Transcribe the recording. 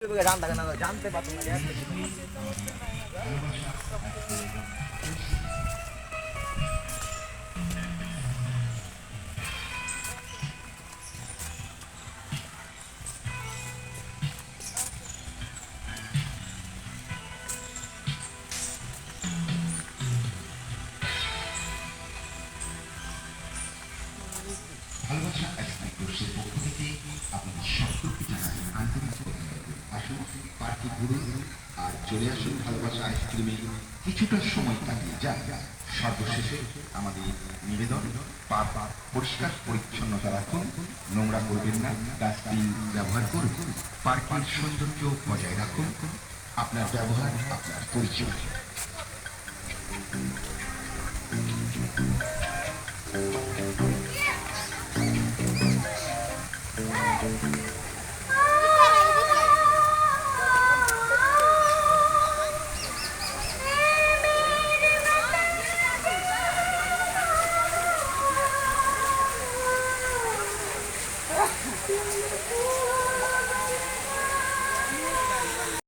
জানতে পারতো না। ভালোবাসা একাডেমিক কোর্সের পক্ষ থেকে আপনাদের সকলকে জানাই আন্তরিক অভিনন্দন। আসুন পার্কে ঘুরুন আর চলে আসুন ভালোবাসা আইসক্রিমে কিছুটা সময় কাটিয়ে যান। সর্বশেষে আমাদের নিবেদন, পার্ক পরিষ্কার পরিচ্ছন্নতা রাখুন, নোংরা করবেন না, ডাস্টবিন ব্যবহার করুন, পার্কের সৌন্দর্য বজায় রাখুন। আপনার ব্যবহার আপনার পরিচয়।